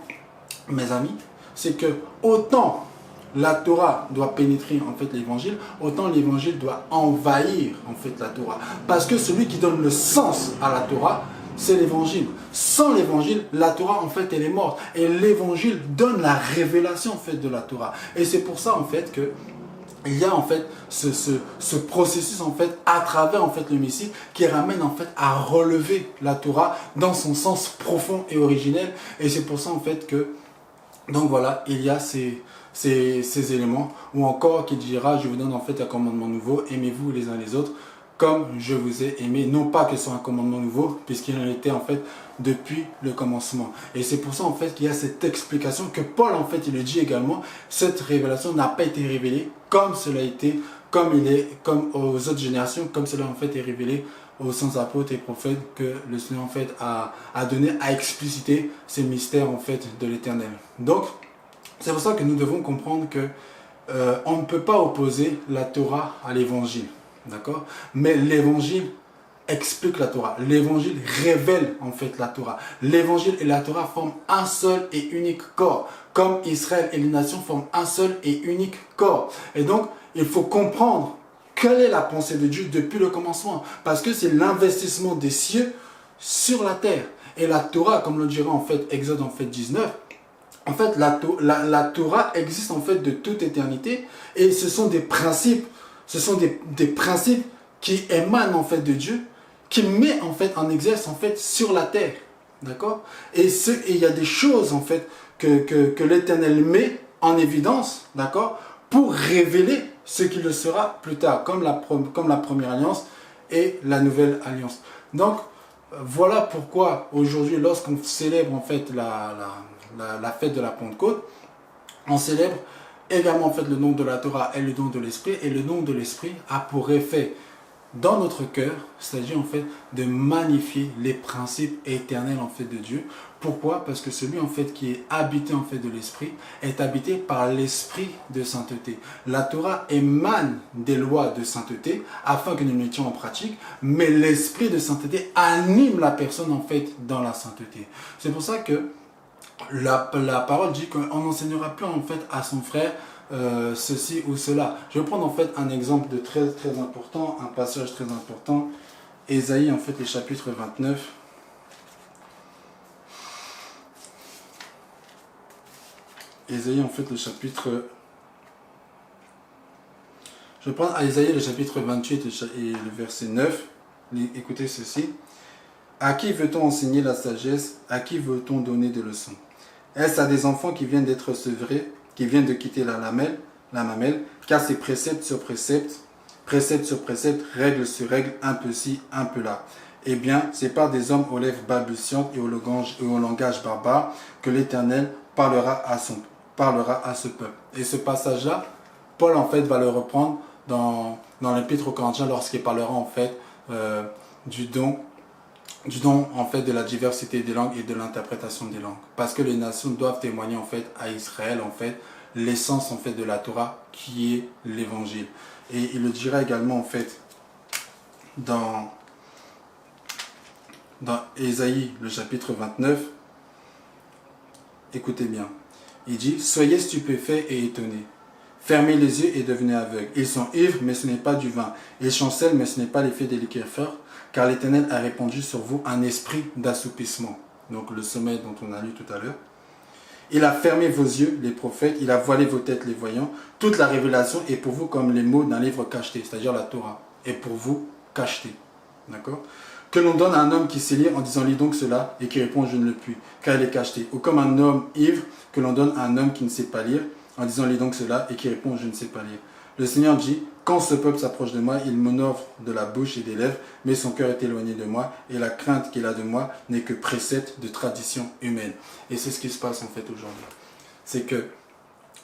mes amis, c'est que autant la Torah doit pénétrer en fait l'évangile, autant l'évangile doit envahir en fait la Torah. Parce que celui qui donne le sens à la Torah, c'est l'évangile. Sans l'évangile, la Torah en fait elle est morte. Et l'évangile donne la révélation en fait de la Torah. Et c'est pour ça en fait que il y a en fait ce processus en fait à travers en fait le Messie qui ramène en fait à relever la Torah dans son sens profond et originel. Et c'est pour ça en fait que donc voilà, il y a ces éléments, ou encore qu'il dira, je vous donne en fait un commandement nouveau, aimez-vous les uns les autres comme je vous ai aimé, non pas que ce soit un commandement nouveau, puisqu'il en était en fait depuis le commencement. Et c'est pour ça en fait qu'il y a cette explication que Paul en fait il le dit également, cette révélation n'a pas été révélée comme cela a été, comme aux autres générations, comme cela en fait est révélé aux saints apôtres et prophètes que le Seigneur en fait a donné à expliciter ces mystères en fait de l'Éternel. Donc c'est pour ça que nous devons comprendre que on ne peut pas opposer la Torah à l'Évangile, d'accord? Mais l'Évangile explique la Torah. L'Évangile révèle en fait la Torah. L'Évangile et la Torah forment un seul et unique corps, comme Israël et les nations forment un seul et unique corps. Et donc il faut comprendre quelle est la pensée de Dieu depuis le commencement, parce que c'est l'investissement des cieux sur la terre. Et la Torah, comme le dira en fait Exode en fait 19, en fait la Torah existe en fait de toute éternité, et ce sont des principes, des principes qui émanent en fait de Dieu, qui met en fait en exerce en fait sur la terre, d'accord? Et il y a des choses en fait que l'Éternel met en évidence, d'accord, pour révéler ce qui le sera plus tard, comme la première alliance et la nouvelle alliance. Donc, voilà pourquoi aujourd'hui, lorsqu'on célèbre en fait la fête de la Pentecôte, on célèbre également en fait le nom de la Torah et le don de l'Esprit, et le nom de l'Esprit a pour effet dans notre cœur, c'est-à-dire en fait de magnifier les principes éternels en fait de Dieu. Pourquoi? Parce que celui en fait qui est habité en fait de l'esprit est habité par l'esprit de sainteté. La Torah émane des lois de sainteté afin que nous les mettions en pratique, mais l'esprit de sainteté anime la personne en fait dans la sainteté. C'est pour ça que la parole dit qu'on n'enseignera plus en fait à son frère ceci ou cela. Je vais prendre en fait un exemple de très important, un passage très important. Ésaïe en fait le chapitre 29. Ésaïe en fait le chapitre... Je vais prendre Ésaïe le chapitre 28 et le verset 9. Écoutez ceci. À qui veut-on enseigner la sagesse? À qui veut-on donner des leçons? Est-ce à des enfants qui viennent d'être sevrés, qui viennent de quitter la mamelle, car c'est précepte sur précepte, règle sur règle, un peu ci, un peu là. Eh bien, c'est par des hommes aux lèvres balbutiantes et au langage barbare que l'Éternel parlera à ce peuple. Et ce passage-là, Paul en fait va le reprendre dans l'Épître aux Corinthiens lorsqu'il parlera en fait du don en fait de la diversité des langues et de l'interprétation des langues, parce que les nations doivent témoigner en fait à Israël en fait l'essence en fait de la Torah qui est l'évangile. Et il le dira également en fait dans Ésaïe le chapitre 29. Écoutez bien, il dit: soyez stupéfaits et étonnés, fermez les yeux et devenez aveugles. Ils sont ivres, mais ce n'est pas du vin. Ils chancellent, mais ce n'est pas l'effet des liqueurs forts, car l'Éternel a répandu sur vous un esprit d'assoupissement. Donc le sommeil dont on a lu tout à l'heure. Il a fermé vos yeux, les prophètes, il a voilé vos têtes, les voyants. Toute la révélation est pour vous comme les mots d'un livre cacheté, c'est-à-dire la Torah, est pour vous cacheté. D'accord? Que l'on donne à un homme qui sait lire en disant: lis donc cela, et qui répond: je ne le puis, car il est cacheté. Ou comme un homme ivre que l'on donne à un homme qui ne sait pas lire en disant: lis donc cela, et qui répond: je ne sais pas lire. Le Seigneur dit: quand ce peuple s'approche de moi, il m'honore de la bouche et des lèvres, mais son cœur est éloigné de moi, et la crainte qu'il a de moi n'est que précepte de tradition humaine. Et c'est ce qui se passe en fait aujourd'hui. C'est que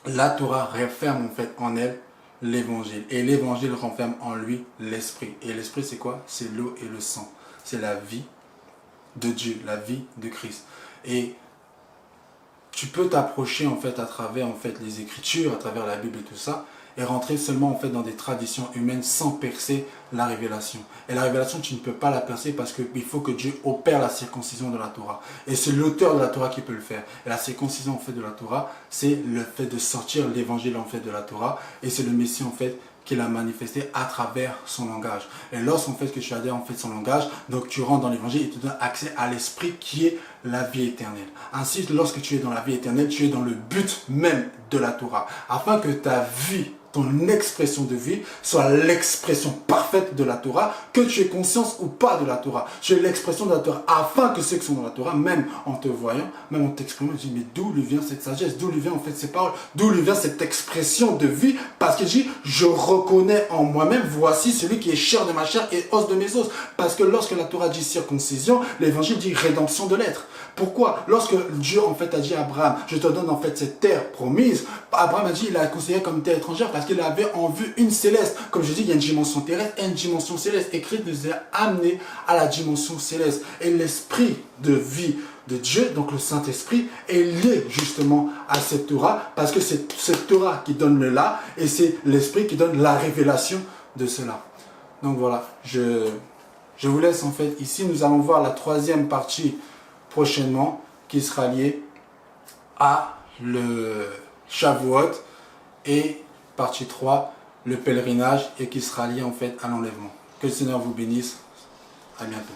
la Torah renferme en fait en elle l'évangile, et l'évangile renferme en lui l'esprit. Et l'esprit, c'est quoi? C'est l'eau et le sang. C'est la vie de Dieu, la vie de Christ. Et tu peux t'approcher en fait à travers en fait les Écritures, à travers la Bible et tout ça, et rentrer seulement en fait dans des traditions humaines sans percer la révélation. Et la révélation, tu ne peux pas la percer parce qu'il faut que Dieu opère la circoncision de la Torah. Et c'est l'auteur de la Torah qui peut le faire. Et la circoncision en fait de la Torah, c'est le fait de sortir l'évangile en fait de la Torah, et c'est le Messie en fait qu'il a manifesté à travers son langage. Et lorsqu'en fait que tu adhères en fait son langage, donc tu rentres dans l'évangile et tu donnes accès à l'esprit qui est la vie éternelle. Ainsi, lorsque tu es dans la vie éternelle, tu es dans le but même de la Torah, afin que ta vie, ton expression de vie soit l'expression parfaite de la Torah, que tu aies conscience ou pas de la Torah. Tu es l'expression de la Torah, afin que ceux qui sont dans la Torah, même en te voyant, même en t'exprimant, disent: mais d'où lui vient cette sagesse? D'où lui vient en fait ces paroles? D'où lui vient cette expression de vie? Parce qu'il dit: je reconnais en moi-même, voici celui qui est chair de ma chair et os de mes os. Parce que lorsque la Torah dit circoncision, l'évangile dit rédemption de l'être. Pourquoi? Lorsque Dieu en fait a dit à Abraham: je te donne en fait cette terre promise, Abraham a dit, il a considéré comme terre étrangère parce qu'il avait en vue une céleste. Comme je dis, il y a une dimension terrestre et une dimension céleste. Et Christ nous a amenés à la dimension céleste. Et l'esprit de vie de Dieu, donc le Saint-Esprit, est lié justement à cette Torah, parce que c'est cette Torah qui donne le là, et c'est l'Esprit qui donne la révélation de cela. Donc voilà, je vous laisse en fait ici. Nous allons voir la troisième partie prochainement, qui sera liée à le Shavuot, et partie 3, le pèlerinage, et qui sera liée en fait à l'enlèvement. Que le Seigneur vous bénisse. À bientôt.